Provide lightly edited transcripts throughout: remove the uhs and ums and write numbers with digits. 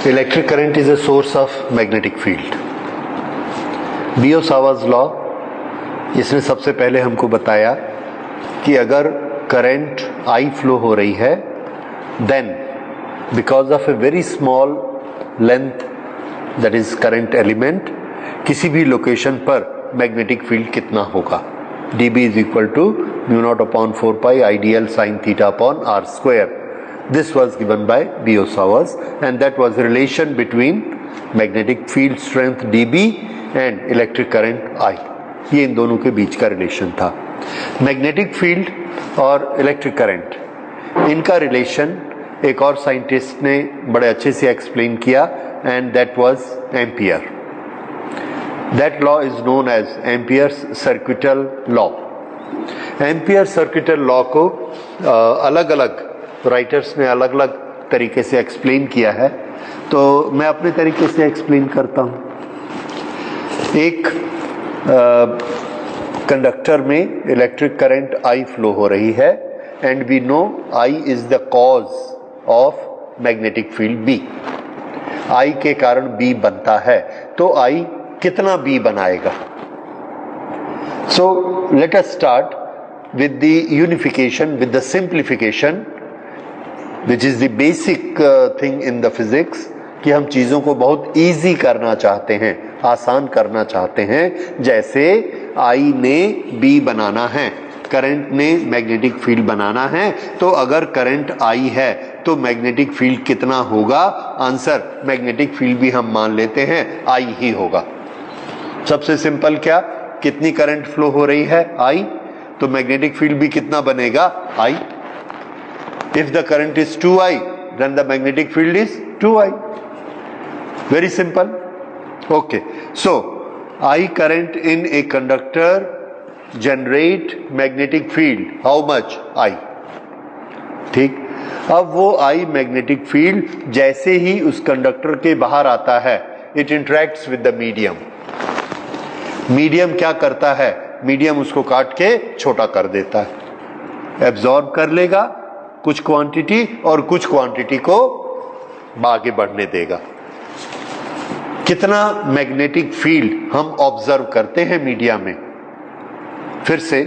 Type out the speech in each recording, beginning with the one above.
Electric current is a source of magnetic field. Biot Savart's law, इसने सबसे पहले हमको बताया कि अगर करंट I फ्लो हो रही है, then because of a very small length, that is current element, किसी भी लोकेशन पर मैग्नेटिक फील्ड कितना होगा, dB is equal to mu naught upon 4 pi IDL sin theta upon r square. This was given by Biot-Savart, and that was the relation between magnetic field strength dB and electric current I. ये इन दोनों के बीच का relation था. Magnetic field और electric current, इनका relation एक और scientist ने बड़े अच्छे से एक्सप्लेन किया, and that was Ampere. That law is known as Ampere's circuital law. Ampere circuital law को अलग अलग राइटर्स ने अलग अलग तरीके से एक्सप्लेन किया है, तो मैं अपने तरीके से एक्सप्लेन करता हूं. एक कंडक्टर में इलेक्ट्रिक करंट I फ्लो हो रही है, and we know I is the cause of magnetic field B. I के कारण B बनता है, तो I कितना B बनाएगा? सो let us start with the unification, with the simplification, which is the basic thing in the physics, कि हम चीजों को बहुत इजी करना चाहते हैं, आसान करना चाहते हैं. जैसे I ने B बनाना है, करंट ने मैग्नेटिक फील्ड बनाना है, तो अगर करंट I है तो मैग्नेटिक फील्ड कितना होगा? आंसर मैग्नेटिक फील्ड भी हम मान लेते हैं I ही होगा. सबसे सिंपल क्या, कितनी करंट फ्लो हो रही है? I, तो मैग्नेटिक फील्ड भी कितना बनेगा? I. If the current is 2I, then the magnetic field is 2I. Very simple. Okay. So, I current in a conductor generate magnetic field. How much? I. ठीक. अब वो I magnetic field जैसे ही उस conductor के बाहर आता है, it interacts with the medium. Medium क्या करता है? मीडियम उसको काट के छोटा कर देता है, एब्जॉर्ब कर लेगा कुछ क्वांटिटी और कुछ क्वांटिटी को आगे बढ़ने देगा. कितना मैग्नेटिक फील्ड हम ऑब्जर्व करते हैं मीडिया में? फिर से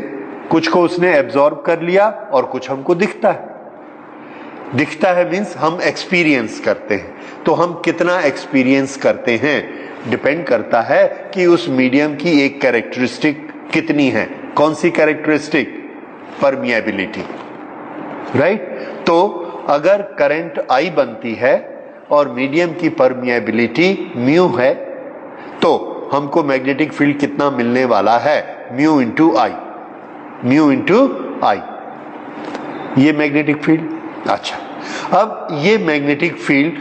कुछ को उसने एब्जॉर्ब कर लिया और कुछ हमको दिखता है. दिखता है मींस हम एक्सपीरियंस करते हैं. तो हम कितना एक्सपीरियंस करते हैं डिपेंड करता है कि उस मीडियम की एक कैरेक्टरिस्टिक कितनी है. कौन सी कैरेक्टरिस्टिक? परमिएबिलिटी. राइट. तो अगर करंट I बनती है और मीडियम की परमिएबिलिटी म्यू है, तो हमको मैग्नेटिक फील्ड कितना मिलने वाला है? Mu into I. Mu into I, ये मैग्नेटिक फील्ड. अच्छा, अब ये मैग्नेटिक फील्ड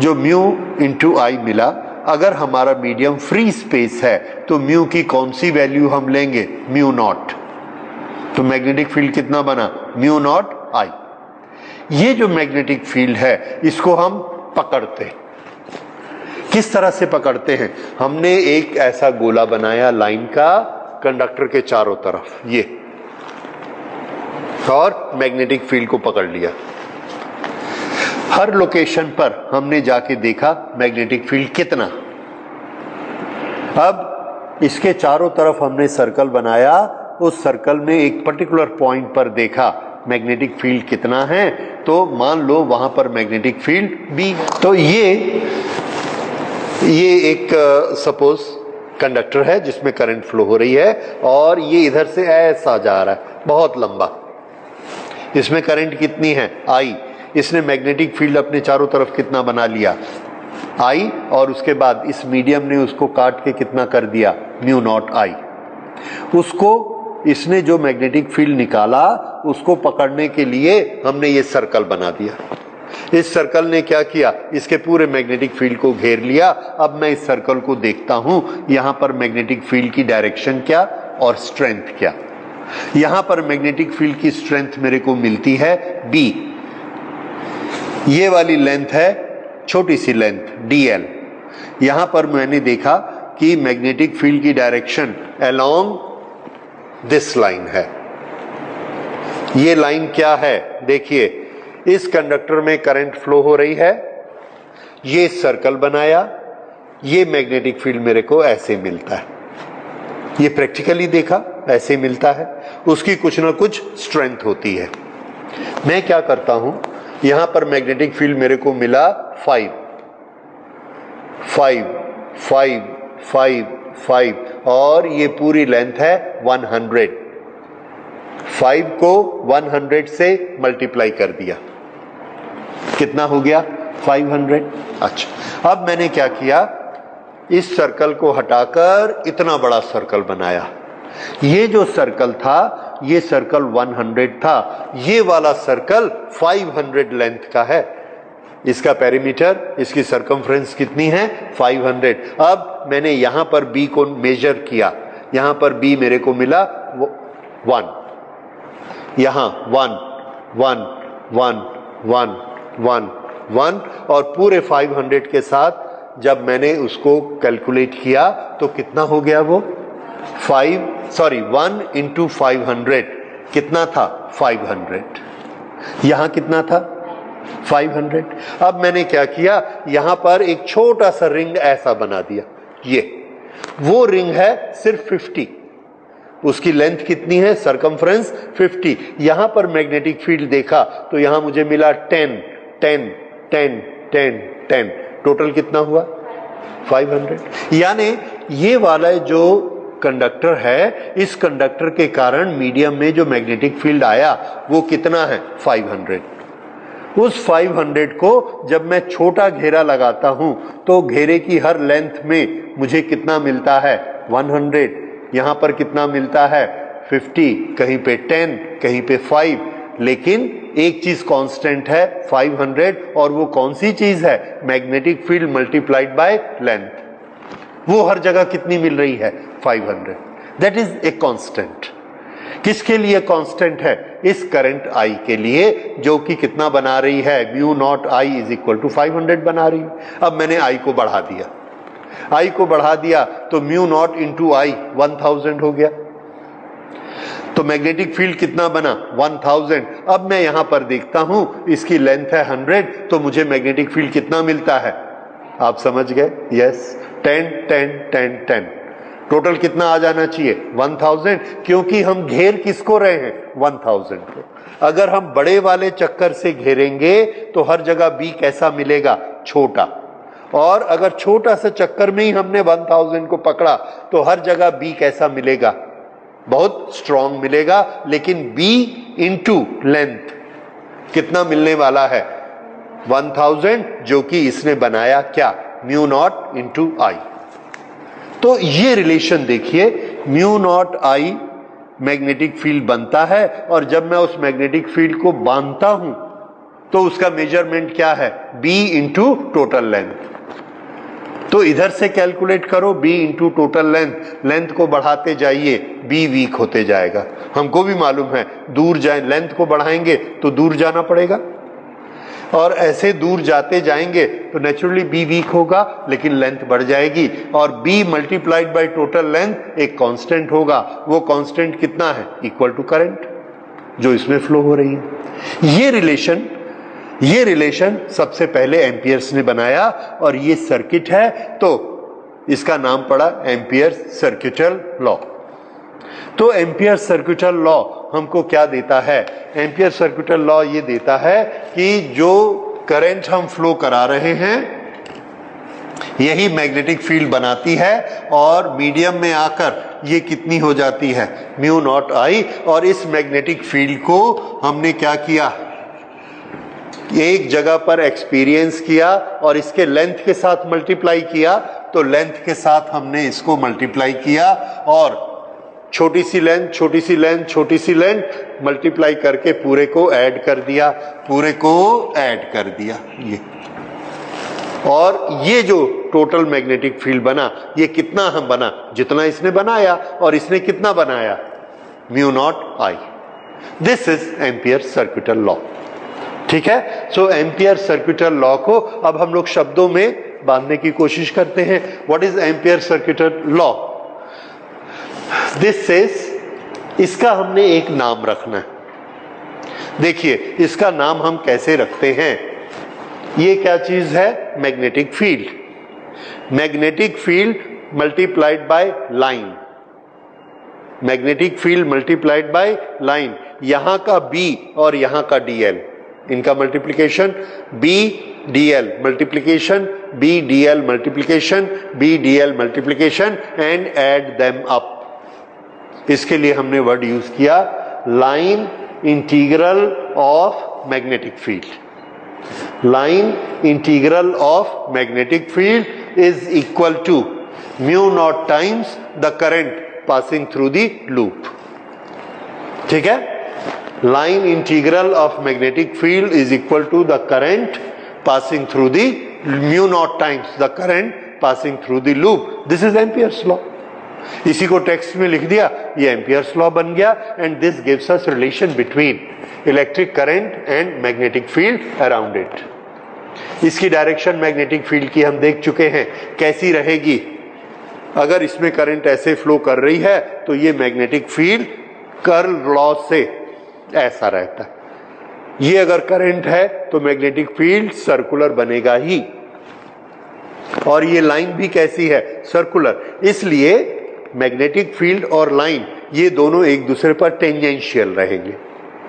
जो म्यू इंटू I मिला, अगर हमारा मीडियम फ्री स्पेस है तो म्यू की कौन सी वैल्यू हम लेंगे? Mu naught. तो मैग्नेटिक फील्ड कितना बना? Mu naught I. ये जो मैग्नेटिक फील्ड है, इसको हम पकड़ते हैं. किस तरह से पकड़ते हैं? हमने एक ऐसा गोला बनाया लाइन का कंडक्टर के चारों तरफ, ये, और मैग्नेटिक फील्ड को पकड़ लिया. हर लोकेशन पर हमने जाके देखा मैग्नेटिक फील्ड कितना. अब इसके चारों तरफ हमने सर्कल बनाया, उस सर्कल में एक पर्टिकुलर पॉइंट पर देखा मैग्नेटिक फील्ड कितना है, तो मान लो वहां पर मैग्नेटिक फील्ड B. तो ये एक सपोज कंडक्टर है जिसमें करंट फ्लो हो रही है, और ये इधर से ऐसा जा रहा है बहुत लंबा. इसमें करंट कितनी है? I. इसने मैग्नेटिक फील्ड अपने चारों तरफ कितना बना लिया? I. और उसके बाद इस मीडियम ने उसको काट के कितना कर दिया? Mu naught I. उसको, इसने जो मैग्नेटिक फील्ड निकाला, उसको पकड़ने के लिए हमने ये सर्कल बना दिया. इस सर्कल ने क्या किया? इसके पूरे मैग्नेटिक फील्ड को घेर लिया. अब मैं इस सर्कल को देखता हूं, यहां पर मैग्नेटिक फील्ड की डायरेक्शन क्या और स्ट्रेंथ क्या. यहां पर मैग्नेटिक फील्ड की स्ट्रेंथ मेरे को मिलती है B. ये वाली लेंथ है छोटी सी लेंथ dl. यहां पर मैंने देखा कि मैग्नेटिक फील्ड की डायरेक्शन अलोंग दिस लाइन है. ये लाइन क्या है? देखिए, इस कंडक्टर में करंट फ्लो हो रही है, ये सर्कल बनाया, ये मैग्नेटिक फील्ड मेरे को ऐसे मिलता है, ये प्रैक्टिकली देखा ऐसे मिलता है, उसकी कुछ ना कुछ स्ट्रेंथ होती है। मैं क्या करता हूं, यहां पर मैग्नेटिक फील्ड मेरे को मिला 5 5 5 5 5 और ये पूरी लेंथ है 100। 5 को 100 से मल्टीप्लाई कर दिया, कितना हो गया 500। अच्छा, अब मैंने क्या किया, इस सर्कल को हटाकर इतना बड़ा सर्कल बनाया। ये जो सर्कल था, ये सर्कल 100 था, ये वाला सर्कल 500 लेंथ का है। इसका पेरीमीटर, इसकी सरकमफ्रेंस कितनी है 500। अब मैंने यहां पर b को मेजर किया, यहां पर b मेरे को मिला 1, यहां 1 1 1 1 1 1 और पूरे 500 के साथ जब मैंने उसको कैलकुलेट किया तो कितना हो गया, वो 1 इंटू 500 कितना था 500। यहां कितना था 500। अब मैंने क्या किया, यहां पर एक छोटा सा रिंग ऐसा बना दिया, ये वो रिंग है सिर्फ 50, उसकी लेंथ कितनी है सरकमफ्रेंस 50। यहां पर मैग्नेटिक फील्ड देखा तो यहां मुझे मिला 10 10 10 10 10, टोटल कितना हुआ 500। यानी ये वाला जो कंडक्टर है, इस कंडक्टर के कारण मीडियम में जो मैग्नेटिक फील्ड आया वो कितना है 500। उस 500 को जब मैं छोटा घेरा लगाता हूं तो घेरे की हर लेंथ में मुझे कितना मिलता है 100, यहां पर कितना मिलता है 50, कहीं पे 10, कहीं पे 5, लेकिन एक चीज कांस्टेंट है 500, और वो कौन सी चीज है, magnetic field multiplied by length. वो हर जगह कितनी मिल रही है 500, दैट इज ए कांस्टेंट। किसके लिए कांस्टेंट है, इस करंट I के लिए, जो कि कितना बना रही है mu naught I is equal to 500 बना रही है। अब मैंने I को बढ़ा दिया, I को बढ़ा दिया तो म्यू नॉट इंटू I 1000 हो गया, तो मैग्नेटिक फील्ड कितना बना 1000। अब मैं यहां पर देखता हूं इसकी लेंथ है 100, तो मुझे मैग्नेटिक फील्ड कितना मिलता है, आप समझ गए, यस 10 10 10 10, टोटल कितना आ जाना चाहिए 1000, क्योंकि हम घेर किसको रहे हैं 1000 को। अगर हम बड़े वाले चक्कर से घेरेंगे तो हर जगह b कैसा मिलेगा, छोटा, और अगर छोटा सा चक्कर में ही हमने 1000 को पकड़ा तो हर जगह b कैसा मिलेगा, बहुत स्ट्रॉन्ग मिलेगा। लेकिन b इंटू लेंथ कितना मिलने वाला है 1000, जो कि इसने बनाया क्या म्यू नॉट इंटू I। तो ये रिलेशन देखिए, mu naught I magnetic field बनता है, और जब मैं उस मैग्नेटिक फील्ड को बांधता हूं तो उसका मेजरमेंट क्या है b इंटू टोटल लेंथ। तो इधर से कैलकुलेट करो b into total length, length को बढ़ाते जाइए b वीक होते जाएगा। हमको भी मालूम है दूर जाए, लेंथ को बढ़ाएंगे तो दूर जाना पड़ेगा, और ऐसे दूर जाते जाएंगे तो नेचुरली b वीक होगा, लेकिन लेंथ बढ़ जाएगी, और b multiplied by total length एक कांस्टेंट होगा। वो कांस्टेंट कितना है, इक्वल टू करंट जो इसमें फ्लो हो रही है। ये रिलेशन सबसे पहले एम्पियर्स ने बनाया, और ये सर्किट है तो इसका नाम पड़ा एम्पियर्स सर्किटल लॉ। तो एम्पियर सर्किटल लॉ हमको क्या देता है, एम्पियर सर्किटल लॉ ये देता है कि जो करंट हम फ्लो करा रहे हैं यही मैग्नेटिक फील्ड बनाती है, और मीडियम में आकर ये कितनी हो जाती है म्यू नॉट I। और इस मैग्नेटिक फील्ड को हमने क्या किया, एक जगह पर एक्सपीरियंस किया और इसके लेंथ के साथ मल्टीप्लाई किया, तो लेंथ के साथ हमने इसको मल्टीप्लाई किया, और छोटी सी लेंथ छोटी सी लेंथ छोटी सी लेंथ मल्टीप्लाई करके पूरे को ऐड कर दिया, पूरे को ऐड कर दिया ये, और ये जो टोटल मैग्नेटिक फील्ड बना ये कितना हम बना, जितना इसने बनाया, और इसने कितना बनाया mu naught I। This is ampere circuital law, ठीक है। सो एम्पियर सर्किटल लॉ को अब हम लोग शब्दों में बांधने की कोशिश करते हैं। What is ampere circuital law, this is, इसका हमने एक नाम रखना है। देखिए इसका नाम हम कैसे रखते हैं, ये क्या चीज है? Magnetic field. Magnetic field multiplied by line, magnetic field multiplied by line. यहां का B और यहां का DL, इनका multiplication B DL multiplication B DL multiplication B DL multiplication and add them up. इसके लिए हमने वर्ड यूज किया line integral of magnetic field. Line integral of magnetic field is equal to mu naught times the current passing through the loop. ठीक है, line integral of magnetic field is equal to the current passing through the mu naught times the current passing through the loop. This is Ampere's law. इसी को text में लिख दिया, ये Ampere's law बन गया। And this gives us relation between electric current and magnetic field around it. इसकी direction magnetic field की हम देख चुके हैं, कैसी रहेगी। अगर इसमें करंट ऐसे फ्लो कर रही है तो ये मैग्नेटिक फील्ड कर्ल लॉ से ऐसा रहता है। ये अगर करंट है तो मैग्नेटिक फील्ड सर्कुलर बनेगा ही। और ये लाइन भी कैसी है? सर्कुलर। इसलिए मैग्नेटिक फील्ड और लाइन ये दोनों एक दूसरे पर टेंजेंशियल रहेंगे,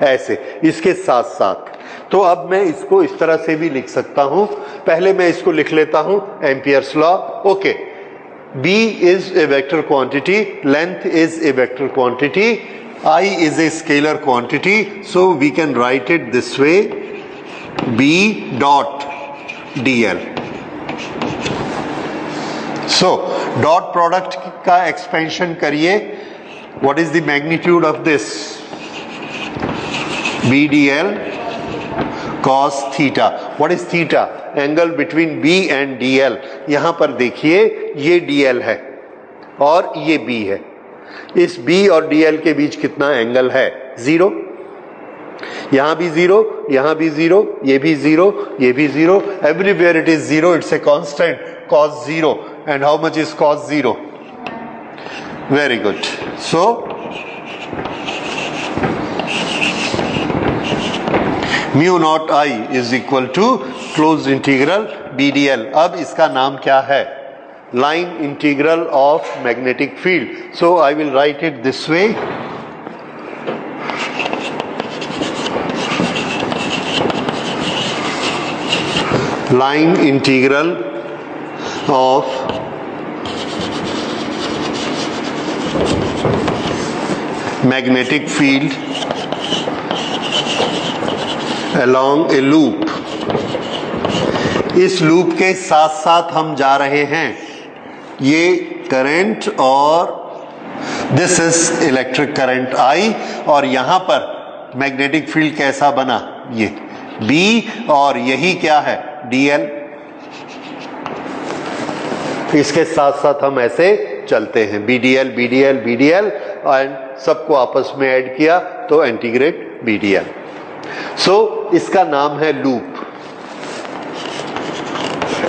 ऐसे इसके साथ साथ। तो अब मैं इसको इस तरह से भी लिख सकता हूं। पहले मैं इसको लिख लेता हूं Ampere's law. Okay, B is a vector quantity, length is a vector quantity, I is a scalar quantity, so we can write it this way, B dot dl. So dot product का expansion करिए, what is the magnitude of this? B dl cos theta. What is theta? Angle between B and DL। यहां पर देखिए ये DL है और ये B है। इस B और DL के बीच कितना एंगल है? 0। यहां भी 0, यहां भी 0, ये भी 0, ये भी 0। Everywhere it is 0, it's a constant cos 0। And how much is cos 0? Very good. So mu naught I is equal to close integral BDL। अब इसका नाम क्या है? Line integral of magnetic field. So I will write it this way, line integral of magnetic field along a loop। इस loop के साथ साथ हम जा रहे हैं, ये करंट और this is electric current I, और यहां पर मैग्नेटिक फील्ड कैसा बना? ये B, और यही क्या है? DL। इसके साथ साथ हम ऐसे चलते हैं, BDL BDL BDL, एंड सबको आपस में ऐड किया तो इंटीग्रेट BDL। सो इसका नाम है लूप।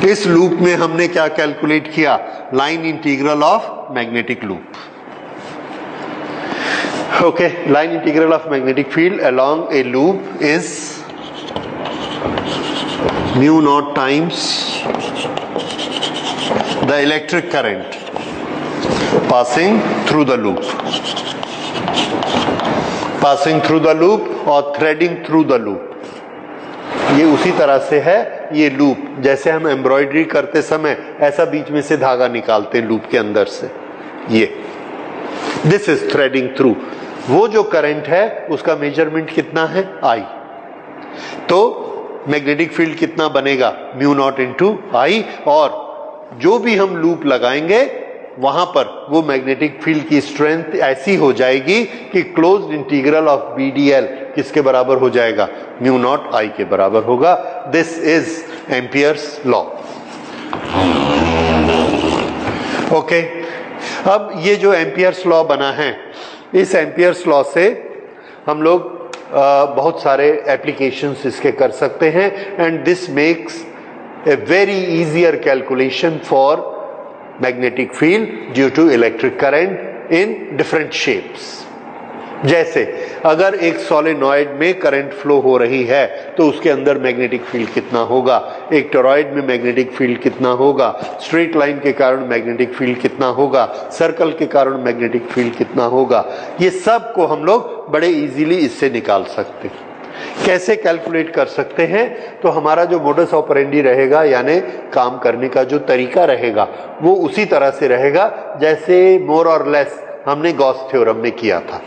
इस लूप में हमने क्या कैलकुलेट किया? Line integral of magnetic loop. Okay, line integral of magnetic field along A loop is mu naught times the electric current passing through the loop, passing through the loop और threading through the loop. ये उसी तरह से है ये loop, जैसे हम embroidery करते समय ऐसा बीच में से धागा निकालते हैं लूप के अंदर से, ये दिस इज थ्रेडिंग थ्रू। वो जो करंट है उसका मेजरमेंट कितना है? I। तो मैग्नेटिक फील्ड कितना बनेगा? Mu naught into I। और जो भी हम लूप लगाएंगे वहां पर वो मैग्नेटिक फील्ड की स्ट्रेंथ ऐसी हो जाएगी कि क्लोज्ड इंटीग्रल ऑफ BDL किसके बराबर हो जाएगा? म्यू नॉट I के बराबर होगा। This is Ampere's law. Okay, अब ये जो एम्पियर्स लॉ बना है, इस एम्पियर्स लॉ से हम लोग बहुत सारे एप्लीकेशंस इसके कर सकते हैं, and this makes a very easier calculation for magnetic field due to electric current in different shapes। जैसे अगर एक सोलेनॉइड में करंट फ्लो हो रही है तो उसके अंदर मैग्नेटिक फील्ड कितना होगा, एक टॉरॉइड में मैग्नेटिक फील्ड कितना होगा, स्ट्रेट लाइन के कारण मैग्नेटिक फील्ड कितना होगा, सर्कल के कारण मैग्नेटिक फील्ड कितना होगा, ये सब को हम लोग बड़े इजीली इससे निकाल सकते हैं। कैसे कैलकुलेट कर सकते हैं? तो हमारा जो मोडस ऑपरेंडी रहेगा, यानी काम करने का जो तरीका रहेगा, वो उसी तरह से रहेगा जैसे मोर और लेस हमने गॉस थ्योरम में किया था।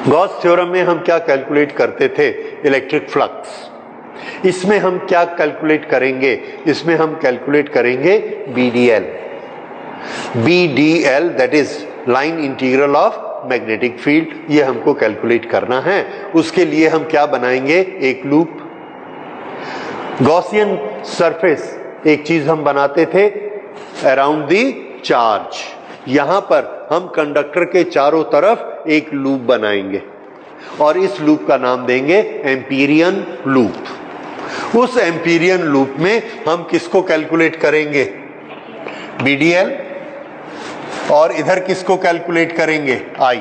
गॉस थ्योरम में हम क्या कैलकुलेट करते थे? Electric flux. इसमें हम क्या कैलकुलेट करेंगे? इसमें हम कैलकुलेट करेंगे BDL, that is line integral of magnetic field. ये हमको कैलकुलेट करना है। उसके लिए हम क्या बनाएंगे? एक लूप। गॉसियन सरफेस एक चीज हम बनाते थे अराउंड दी चार्ज। यहां पर हम कंडक्टर के चारों तरफ एक लूप बनाएंगे और इस लूप का नाम देंगे एम्पीरियन लूप। उस एम्पीरियन लूप में हम किसको कैलकुलेट करेंगे? BDL। और इधर किसको कैलकुलेट करेंगे? I।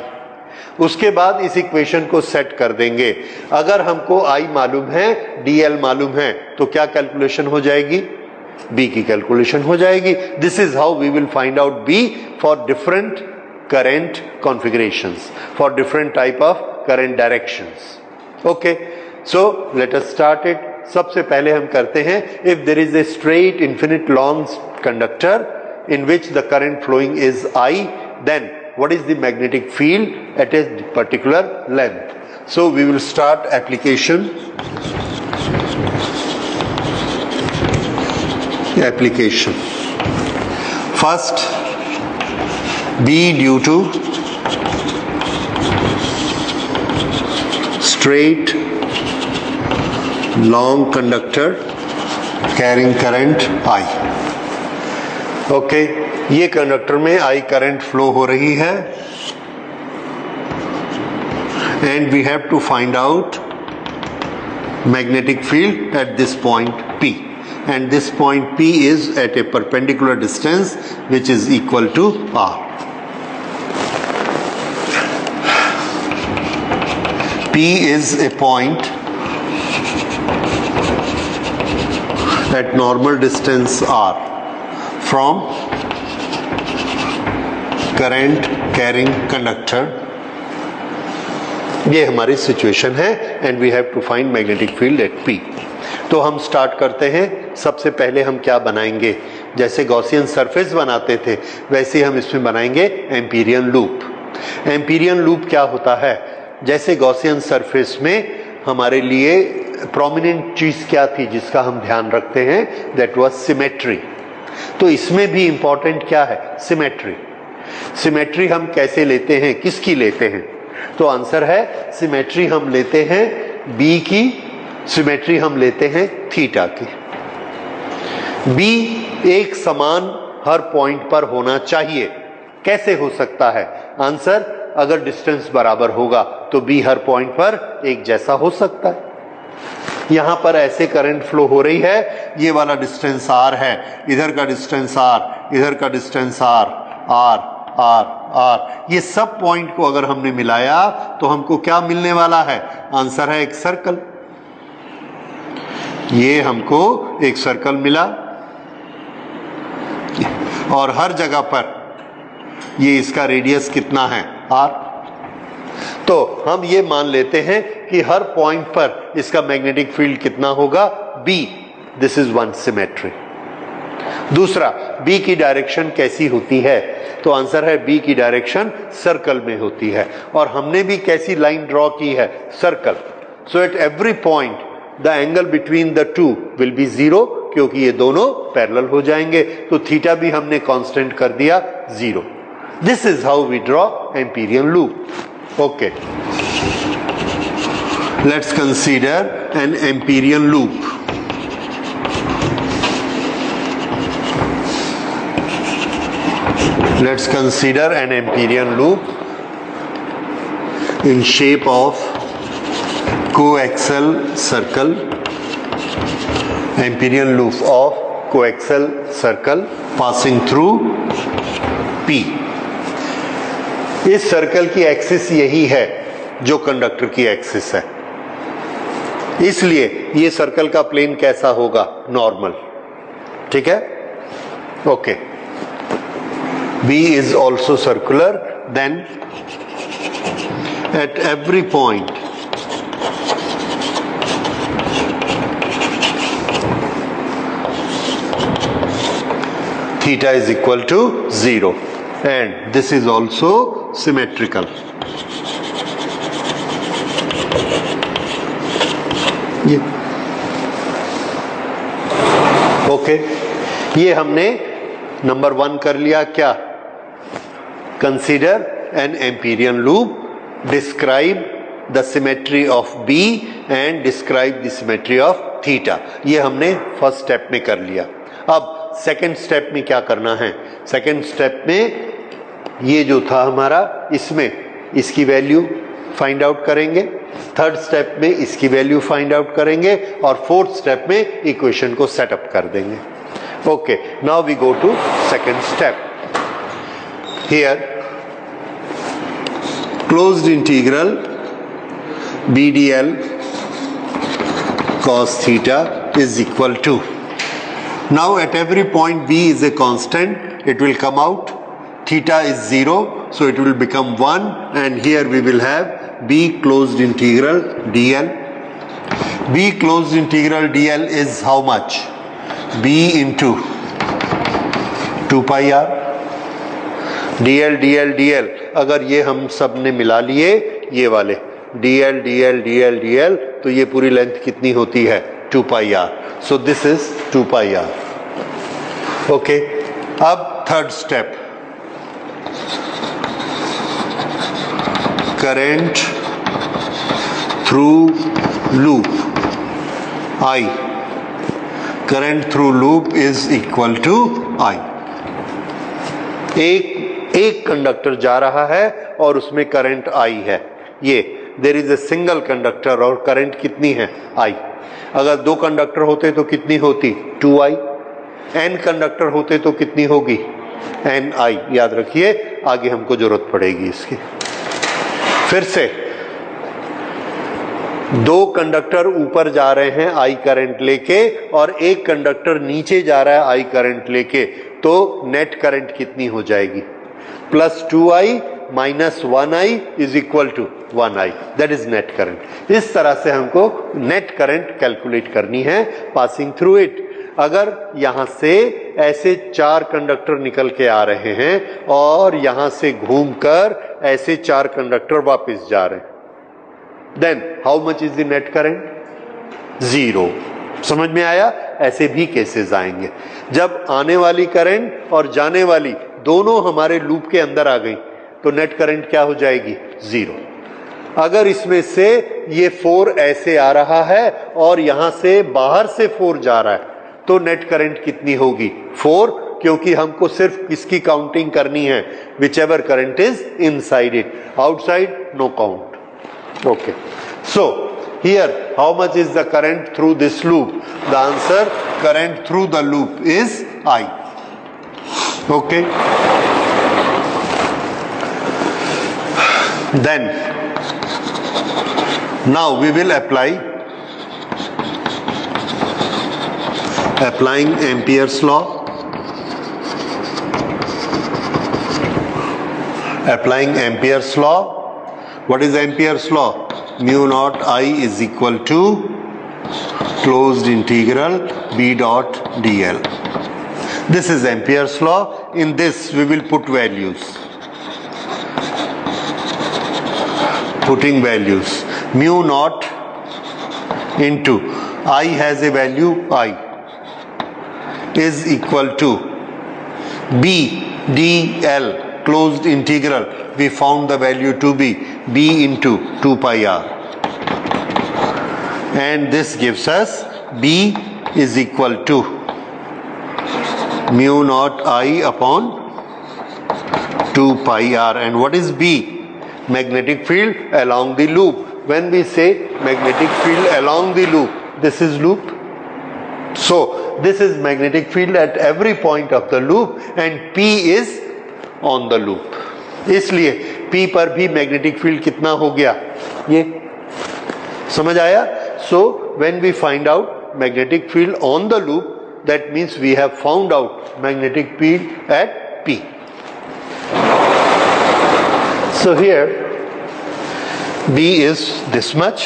उसके बाद इस इक्वेशन को सेट कर देंगे। अगर हमको I मालूम है, DL मालूम है, तो क्या कैलकुलेशन हो जाएगी? B की कैलकुलेशन हो जाएगी। This is how we will find out B for different current configurations, for different type of current directions. Okay, so let us start it. सबसे पहले हम करते हैं, if there is a straight infinite long conductor in which the current flowing is I, then what is the magnetic field at a particular length? So we will start application. First, B due to straight long conductor carrying current I. Okay, ये conductor में I current flow हो रही है and we have to find out magnetic field at this point P, and this point P is at a perpendicular distance which is equal to R. P is a point at normal distance R from current carrying conductor. ये हमारी situation है and we have to find magnetic field at P. तो हम start करते हैं। सबसे पहले हम क्या बनाएंगे? जैसे गॉसियन सरफेस बनाते थे वैसे हम इसमें बनाएंगे एम्पीरियन लूप। एम्पीरियन लूप क्या होता है? जैसे गॉसियन सरफेस में हमारे लिए प्रोमिनेंट चीज क्या थी जिसका हम ध्यान रखते हैं? That was symmetry. तो इसमें भी इंपॉर्टेंट क्या है? सिमेट्री। सिमेट्री हम कैसे लेते हैं, किसकी लेते हैं? तो आंसर है सिमेट्री हम लेते हैं B की, सिमेट्री हम लेते हैं थीटा की। B एक समान हर पॉइंट पर होना चाहिए। कैसे हो सकता है? आंसर, अगर डिस्टेंस बराबर होगा तो B हर पॉइंट पर एक जैसा हो सकता है। यहां पर ऐसे करंट फ्लो हो रही है, ये वाला डिस्टेंस R है, इधर का डिस्टेंस R, इधर का distance R, R, R, R। ये सब पॉइंट को अगर हमने मिलाया तो हमको क्या मिलने वाला है? आंसर है एक सर्कल। ये हमको एक सर्कल मिला और हर जगह पर ये इसका रेडियस कितना है? R। तो हम ये मान लेते हैं कि हर पॉइंट पर इसका मैग्नेटिक फील्ड कितना होगा? B। This is one symmetry. दूसरा, B की डायरेक्शन कैसी होती है? तो आंसर है B की डायरेक्शन सर्कल में होती है और हमने भी कैसी लाइन ड्रॉ की है? Circle. So at every point the angle between the two will be 0 क्योंकि ये दोनों पैरेलल हो जाएंगे। तो थीटा भी हमने कांस्टेंट कर दिया 0। This is how we draw Amperian loop. Okay, let's consider an Amperian loop. Let's consider an Amperian loop in shape of coaxial circle. Amperian loop of coaxial circle passing through P. इस circle की axis यही है जो conductor की axis है, इसलिए ये circle का प्लेन कैसा होगा? नॉर्मल। ठीक है, okay. B is also circular, then at every point theta is equal to 0, and this is also symmetrical. Okay, ये हमने नंबर 1 कर लिया। क्या? Consider N Amperian loop, describe the symmetry of B and describe the symmetry of theta. ये हमने first step में कर लिया। अब सेकंड स्टेप में क्या करना है? सेकंड स्टेप में ये जो था हमारा, इसमें इसकी वैल्यू फाइंड आउट करेंगे, थर्ड स्टेप में इसकी वैल्यू फाइंड आउट करेंगे, और फोर्थ स्टेप में इक्वेशन को सेटअप कर देंगे। Okay, now we go to second step. Here closed integral b dl cos theta is equal to, now at every point b is a constant, it will come out, theta is 0, so it will become 1, and here we will have b closed integral dl. b closed integral dl is how much? b into 2 pi r dl dl dl। अगर ये हम सब ने मिला लिए, ये वाले dl dl dl dl, तो ये पूरी लेंथ कितनी होती है? 2 pi r। So this is 2 pi r। Okay, अब third step, current through loop I, current through loop is equal to I। एक कंडक्टर जा रहा है और उसमें करंट I है, ये there is a single conductor, और करंट कितनी है? I। अगर 2 कंडक्टर होते तो कितनी होती? 2I। n कंडक्टर होते तो कितनी होगी? ni। याद रखिए, आगे हमको जरूरत पड़ेगी इसकी। फिर से 2 कंडक्टर ऊपर जा रहे हैं I करंट लेके, और एक कंडक्टर नीचे जा रहा है I करंट लेके, तो नेट करंट कितनी हो जाएगी? +2I minus 1I is equal to 1I, that is net current. इस तरह से हमको नेट करंट कैलकुलेट करनी है पासिंग थ्रू इट। अगर यहां से ऐसे 4 कंडक्टर निकल के आ रहे हैं और यहां से घूमकर ऐसे 4 कंडक्टर वापस जा रहे हैं, then how much is the net current? 0। समझ में आया? ऐसे भी केसेस आएंगे जब आने वाली करंट और जाने वाली दोनों हमारे लूप के अंदर आ गई, तो नेट करंट क्या हो जाएगी? 0। अगर इसमें से ये 4 ऐसे आ रहा है और यहां से बाहर से 4 जा रहा है, तो नेट करंट कितनी होगी? 4, क्योंकि हमको सिर्फ इसकी काउंटिंग करनी है, whichever current is inside it, outside no count. Okay, so here how much is the current through this loop? The answer, current through the loop is I. Okay, then now we will applying Ampere's law. Applying Ampere's law. What is Ampere's law? Mu naught I is equal to closed integral B dot dl. This is Ampere's law. In this we will put values. Putting values. Mu naught into I has a value I is equal to B dl closed integral. We found the value to be B into 2 pi r, and this gives us B is equal to mu naught I upon 2 pi r. And what is B? Magnetic field along the loop. When we say magnetic field along the loop, this is loop, so this is magnetic field at every point of the loop, and P is on the loop. इसलिए P पर भी magnetic field कितना हो गया, ये समझ आया? So when we find out magnetic field on the loop, that means we have found out magnetic field at P. So here B is this much.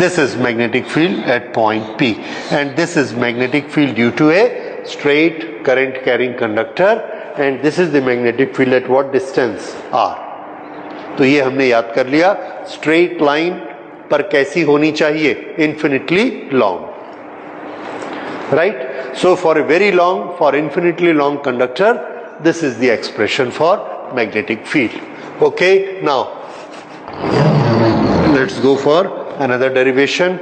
This is magnetic field at point P, and this is magnetic field due to a straight current carrying conductor, and this is the magnetic field at what distance, R. तो ये हमने याद कर लिया. Straight line पर कैसी होनी चाहिए, infinitely long. Right? So for a very long, for infinitely long conductor, this is the expression for magnetic field. Okay, now let's go for another derivation.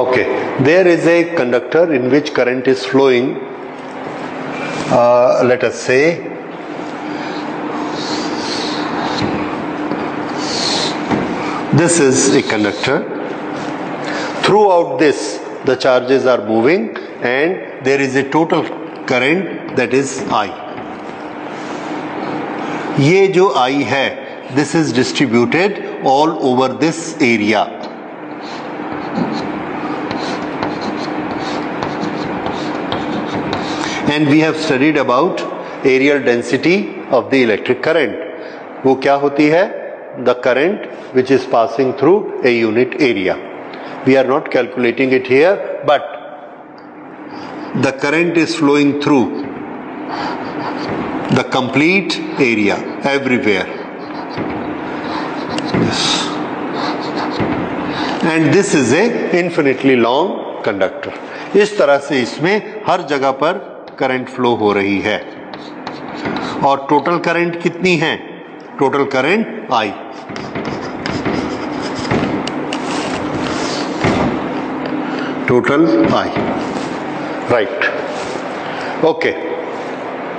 Okay, there is a conductor in which current is flowing, let us say this is a conductor. Throughout this the charges are moving and there is a total current that is I. ये जो I है, this is distributed all over this area. And we have studied about areal density of the electric current. वो क्या होती है? The current which is passing through a unit area. We are not calculating it here, but the current is flowing through the complete area, everywhere. Yes. And this is a infinitely long conductor. इस तरह से इसमें हर जगह पर current flow हो रही है. और टोटल करंट कितनी है? Total current I. Total I. Right. Okay.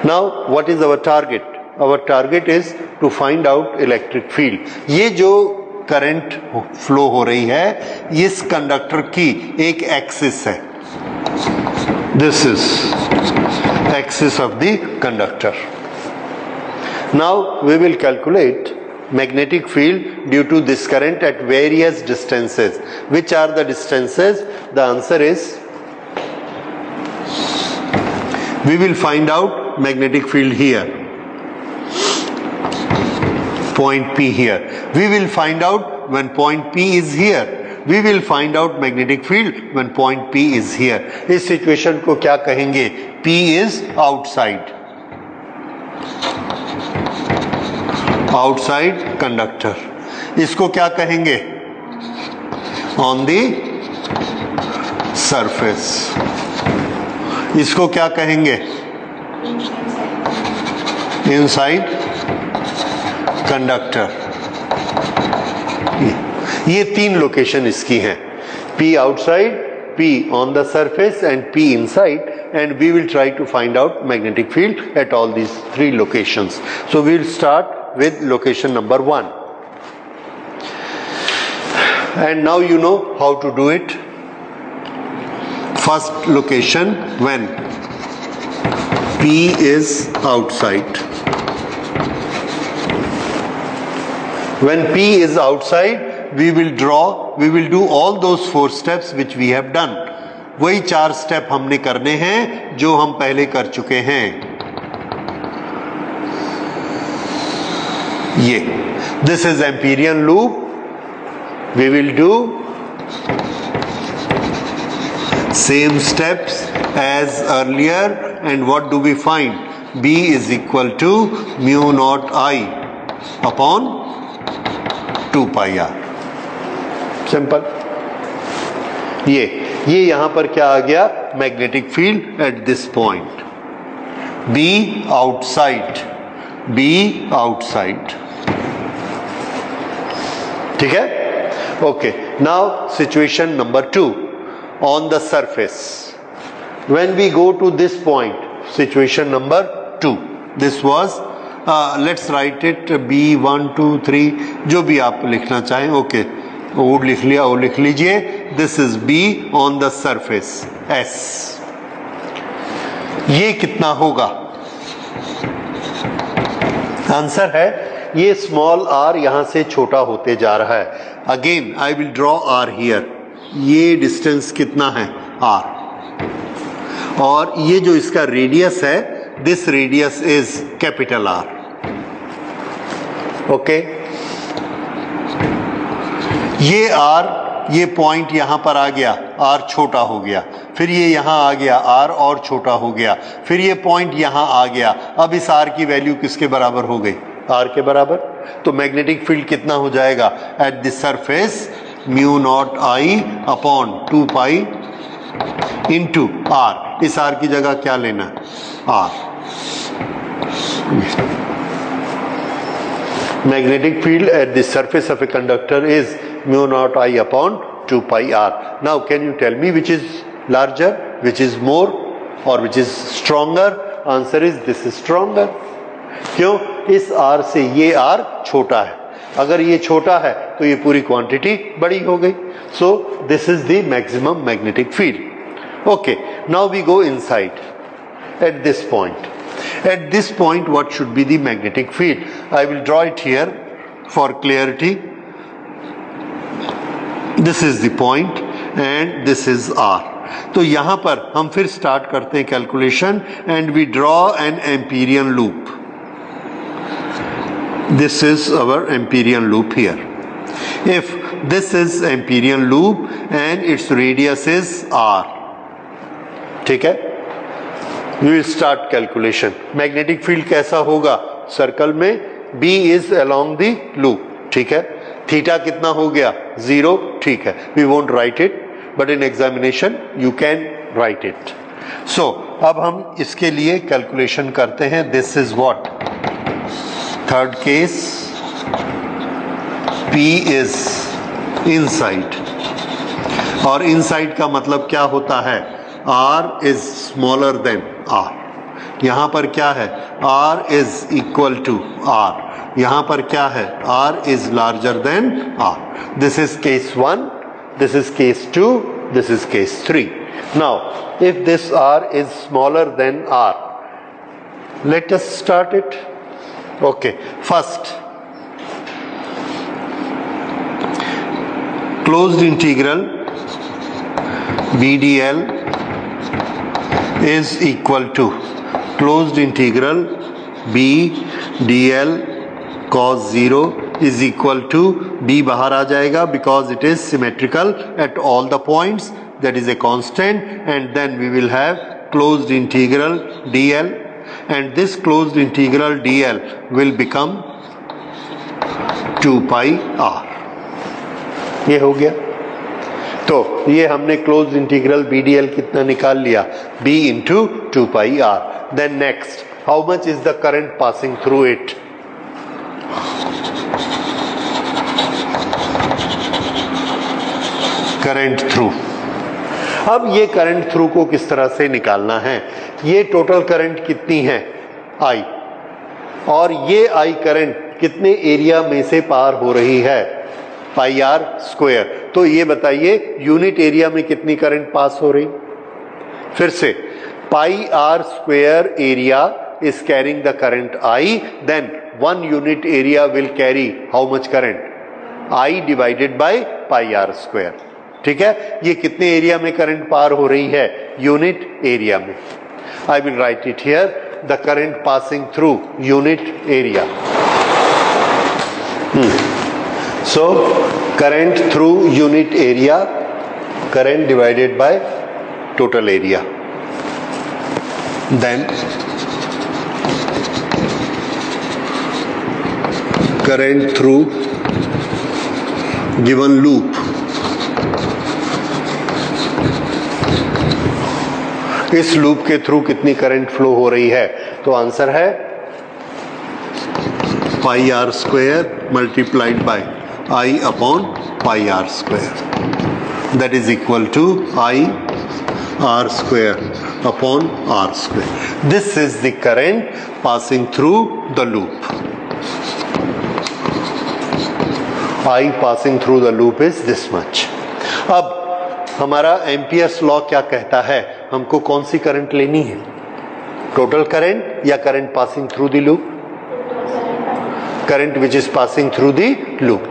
Now what is our target? Our target is to find out electric field. ये जो करंट फ्लो हो रही है, इस कंडक्टर की एक एक्सिस है. This is axis of the conductor. Now we will calculate magnetic field due to this current at various distances. Which are the distances? The answer is, we will find out magnetic field here, point P here. We will find out when point P is here. We will find out magnetic field when point P is here. इस situation को क्या कहेंगे? P is outside. Outside conductor. इसको क्या कहेंगे? On the surface. इसको क्या कहेंगे? Inside conductor. ये तीन लोकेशन इसकी हैं. P outside, P on the surface and P inside, and we will try to find out magnetic field at all these three locations. So we will start with location number 1. And now you know how to do it. First location, when P is outside. When P is outside, we will do all those 4 steps which we have done. वही 4 step हमने करने हैं जो हम पहले कर चुके हैं. ये this is Amperian loop. We will do same steps as earlier, and what do we find? B is equal to mu naught I upon 2 pi r. Simple. ये यहां पर क्या आ गया? Magnetic field at this point. B outside. B outside. ठीक है? Okay. Now situation number 2. On the surface. When we go to this point, situation number 2. This was let's write it B1 2 3, जो भी आप लिखना चाहें. Okay. O लिख लिया, O लिख लीजिए. This is B on the surface, S. ये कितना होगा? आंसर है ये स्मॉल r यहां से छोटा होते जा रहा है. Again I will draw r here. ये डिस्टेंस कितना है? r. और ये जो इसका रेडियस है, this radius is capital R. Okay. ये R, ये पॉइंट यहां पर आ गया, R छोटा हो गया. फिर ये यहां आ गया, R और छोटा हो गया. फिर ये पॉइंट यहां आ गया. अब इस R की वैल्यू किसके बराबर हो गई? R के बराबर. तो मैग्नेटिक फील्ड कितना हो जाएगा? At the surface mu naught I upon 2 pi into R. इस R की जगह क्या लेना? R. Magnetic field at the surface of a conductor is mu naught I upon 2 pi R. Now can you tell me which is larger, which is more or which is stronger? Answer is this is stronger. क्यों? इस R से ये R छोटा है. अगर ये छोटा है तो ये पूरी क्वांटिटी बड़ी हो गई. So this is the maximum magnetic field. Okay, now we go inside at this point. At this point, what should be the magnetic field? I will draw it here for clarity. This is the point and this is R. तो यहाँ पर हम फिर start करते हैं calculation and we draw an Amperian loop. This is our Amperian loop here. If this is Amperian loop and its radius is R, ठीक है? We will start calculation. Magnetic field कैसा होगा? सर्कल में B is along the loop. ठीक है. Theta कितना हो गया? 0. ठीक है. We won't write it, but in examination you can write it. So अब हम इसके लिए कैलकुलेशन करते हैं. This is what? Third case. P is inside. और inside का मतलब क्या होता है? R is smaller than R. यहां पर क्या है? R is equal to R. यहां पर क्या है? R is larger than R. This is case 1, this is case 2, this is case 3. Now, if this R is smaller than R, let us start it. Okay, first, closed integral BDL is equal to closed integral B dl cos 0 is equal to B बाहर आ जाएगा because it is symmetrical at all the points, that is a constant, and then we will have closed integral dl and this closed integral dl will become 2 pi R. ये हो गया. तो ये हमने close integral BDL कितना निकाल लिया? B into 2 pi R. Then next, how much is the current passing through it? Current through. अब ये करंट थ्रू को किस तरह से निकालना है? ये टोटल करंट कितनी है? I. और ये I करंट कितने एरिया में से पार हो रही है? Pi R square. तो ये बताइए यूनिट एरिया में कितनी करंट पास हो रही? फिर से, pi R square area is carrying the current I, then 1 unit area will carry how much current? I divided by pi r square. ठीक है. ये कितने एरिया में करंट पार हो रही है? यूनिट एरिया में. I will write it here, the current passing through unit area. So current through unit area, current divided by total area. Then current through given loop. इस लूप के through कितनी current flow हो रही है? तो answer है pi R square multiplied by I upon pi r square. That is equal to I r square upon r square. This is the current passing through the loop. I passing through the loop is this much. अब हमारा Ampere's law क्या कहता है? हमको कौन सी current लेनी है? टोटल करंट या current passing through the loop? Current which is passing through the loop,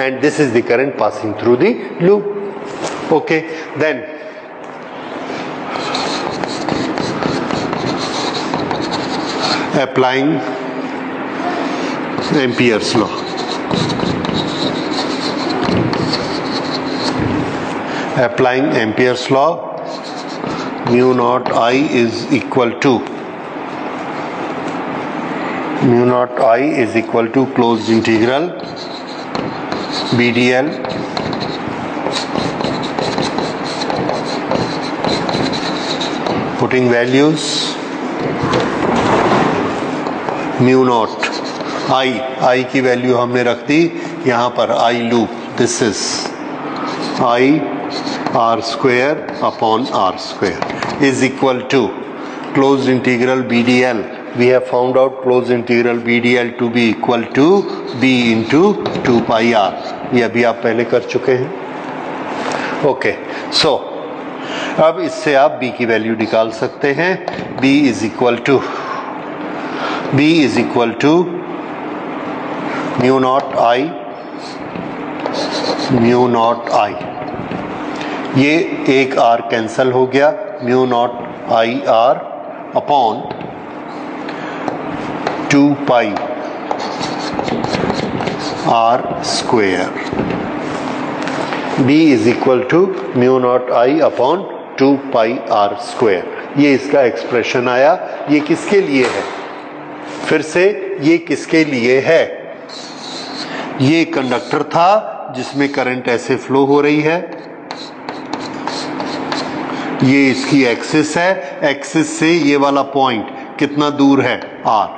and this is the current passing through the loop. Okay, then applying Ampere's law. Applying Ampere's law, mu naught I is equal to closed integral BDL putting values mu naught I की value हमने रख दी यहाँ पर I loop, this is I R square upon R square is equal to closed integral BDL. We have found out closed integral BDL to be equal to B into 2 pi R. ये अभी आप पहले कर चुके हैं. Okay, सो अब इससे आप B की वैल्यू निकाल सकते हैं. B is equal to mu naught I. ये एक R कैंसल हो गया, mu naught I R upon 2 pi R square. B is equal to mu naught I upon 2 pi R square. ये इसका एक्सप्रेशन आया. ये किसके लिए है? फिर से ये किसके लिए है? ये कंडक्टर था जिसमें करंट ऐसे फ्लो हो रही है. ये इसकी एक्सिस है. एक्सिस से ये वाला पॉइंट कितना दूर है? R.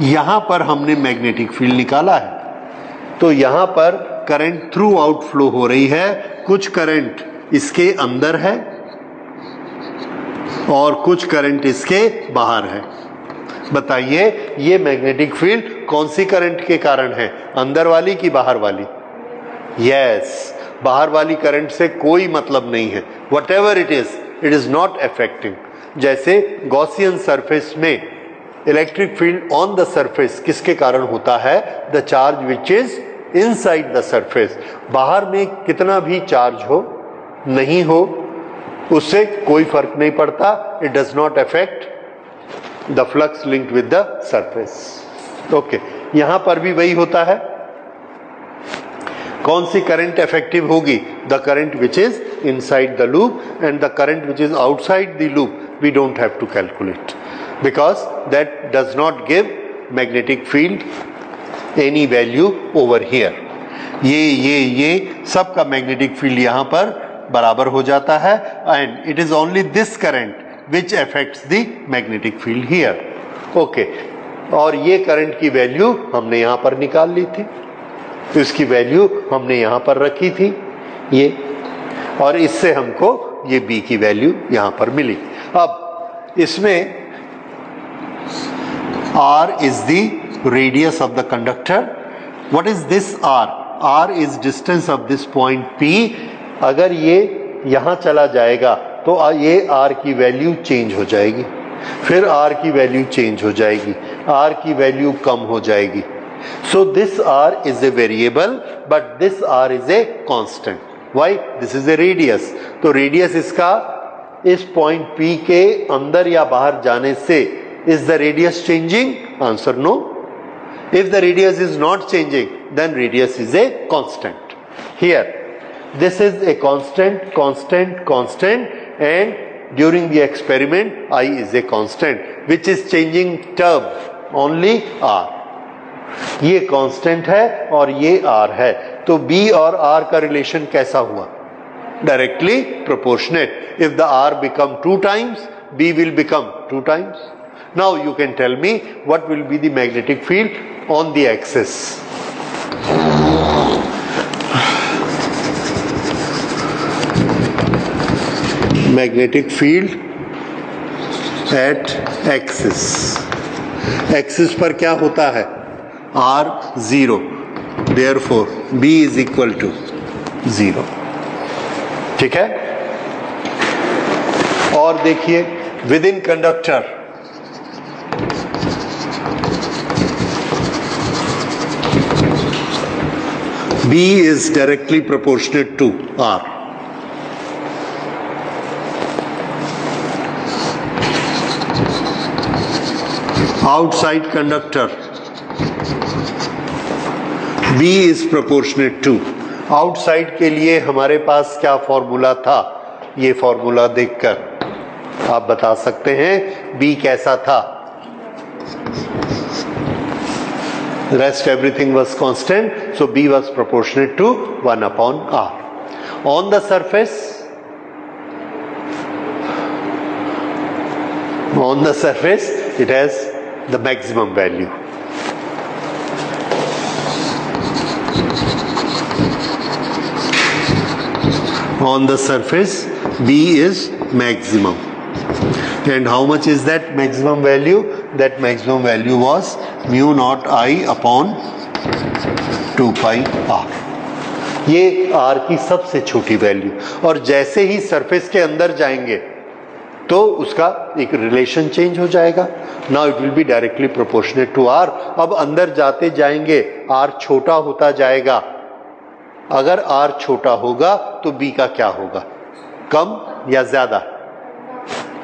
यहां पर हमने मैग्नेटिक फील्ड निकाला है, तो यहां पर करंट थ्रू आउट फ्लो हो रही है. कुछ करंट इसके अंदर है और कुछ करंट इसके बाहर है. बताइए ये मैग्नेटिक फील्ड कौन सी करंट के कारण है? अंदर वाली कि बाहर वाली? यस, बाहर वाली करंट से कोई मतलब नहीं है. What ever it is not affecting. जैसे गॉसियन सरफेस में electric field on the surface किसके कारण होता है? The charge which is inside the surface. बाहर में कितना भी चार्ज हो नहीं हो उससे कोई फर्क नहीं पड़ता. It does not affect the flux linked with the surface. Okay, यहां पर भी वही होता है. कौन सी करंट इफेक्टिव होगी? The current which is inside the loop, and the current which is outside the loop we don't have to calculate, because that does not give magnetic field any value over here. ये सब का magnetic field यहाँ पर बराबर हो जाता है, and it is only this current which affects the magnetic field here. Okay, और ये करंट की वैल्यू हमने यहाँ पर निकाल ली थी, तो इसकी वैल्यू हमने यहाँ पर रखी थी ये, और इससे हमको ये B की वैल्यू यहाँ पर मिली. अब इसमें R is the radius of the conductor. What is this R? R is distance of this point P. अगर ये यहाँ चला जाएगा तो ये R की वैल्यू चेंज हो जाएगी, फिर R की वैल्यू चेंज हो जाएगी, R की वैल्यू कम हो जाएगी. So this R is a variable, but this R is a constant. Why? This is a radius. तो radius इसका इस point P के अंदर या बाहर जाने से is the radius changing? Answer no. If the radius is not changing, then radius is a constant. Here, this is a constant, and during the experiment, I is a constant, which is changing term only R. ये constant है और ये R है, तो B और R का relation कैसा हुआ? Directly proportionate. If the R become 2 times, B will become 2 times. Now you can tell me what will be the magnetic field on the axis. Magnetic field at axis. Axis पर क्या होता है? R 0. Therefore B is equal to 0. ठीक है? और देखिए, within conductor B is directly proportionate to R. Outside conductor, B is proportionate to. Outside के लिए हमारे पास क्या फॉर्मूला था, ये फॉर्मूला देखकर आप बता सकते हैं B कैसा था. Rest everything was constant, so B was proportionate to 1 upon R. On the surface, it has the maximum value. On the surface, B is maximum. And how much is that maximum value? That maximum value was mu naught I upon 2 pi R. ये R की सबसे छोटी value. और जैसे ही surface के अंदर जाएंगे तो उसका एक रिलेशन चेंज हो जाएगा. Now it will be directly proportionate to R. अब अंदर जाते जाएंगे R छोटा होता जाएगा. अगर R छोटा होगा तो B का क्या होगा, कम या ज्यादा?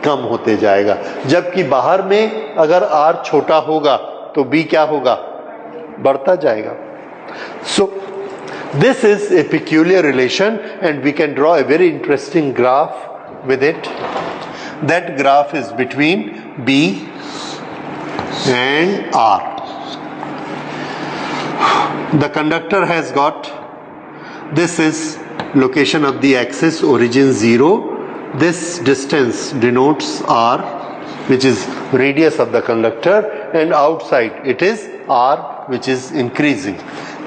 कम होते जाएगा. जबकि बाहर में अगर R छोटा होगा तो B क्या होगा, बढ़ता जाएगा. So this is a peculiar relation and we can draw a very interesting graph with it. That graph is between B and R. The conductor has got, this is location of the axis, origin 0. This distance denotes R, which is radius of the conductor, and outside it is R, which is increasing.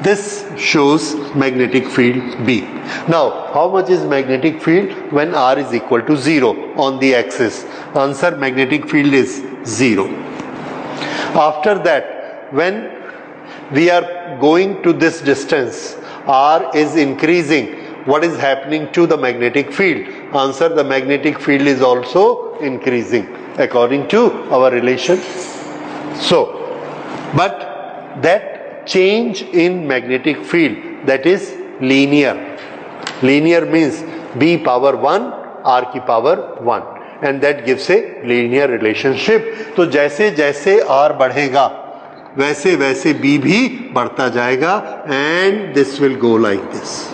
This shows magnetic field B. Now, how much is magnetic field when R is equal to 0 on the axis? Answer, magnetic field is 0. After that, when we are going to this distance, R is increasing. What is happening to the magnetic field? Answer, the magnetic field is also increasing according to our relation. So, but that change in magnetic field, that is linear. Linear means B power 1, R की power 1, and that gives a linear relationship. तो जैसे जैसे R बढ़ेगा वैसे वैसे B भी बढ़ता जाएगा, and this will go like this.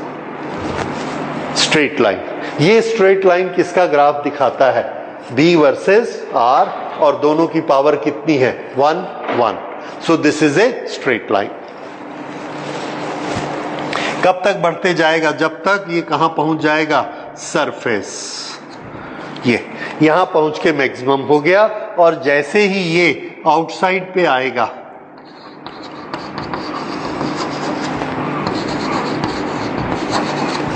Straight line. ये स्ट्रेट लाइन किसका ग्राफ दिखाता है? B वर्सेस R, और दोनों की पावर कितनी है? 1 1. सो this is a straight line. कब तक बढ़ते जाएगा? जब तक ये कहां पहुंच जाएगा? सरफेस. ये यहां पहुंच के मैक्सिमम हो गया, और जैसे ही ये आउटसाइड पे आएगा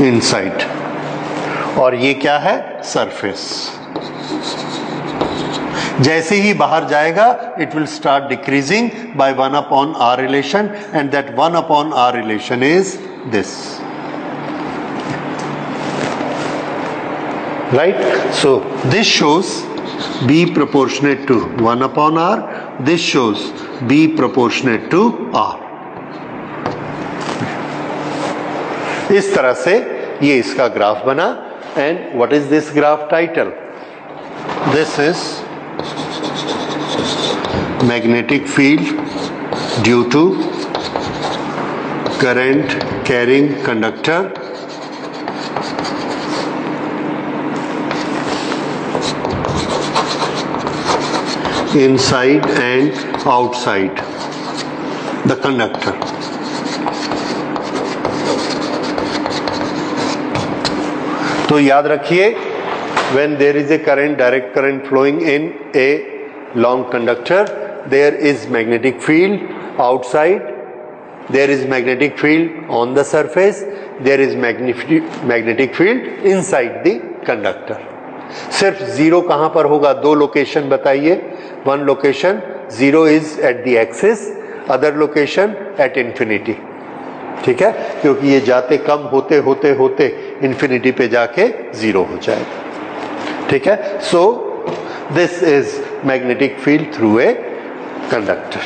इनसाइड, और ये क्या है? सरफेस. जैसे ही बाहर जाएगा it will start decreasing by 1 upon R relation, and that 1 upon R relation is this. Right? So this shows B proportionate to 1 upon R. This shows B proportionate to R. इस तरह से ये इसका graph बना. And what is this graph title? This is magnetic field due to current carrying conductor inside and outside the conductor. तो याद रखिए, when there is a current, direct current flowing in a long conductor, there is magnetic field outside, there is magnetic field on the surface, there is magnetic field inside the conductor. सिर्फ zero कहां पर होगा? 2 location बताइए. One location, 0 is at the axis, other location at infinity. ठीक है, क्योंकि ये जाते कम होते होते होते इन्फिनिटी पे जाके 0 हो जाएगा. ठीक है. सो this is magnetic field through a conductor.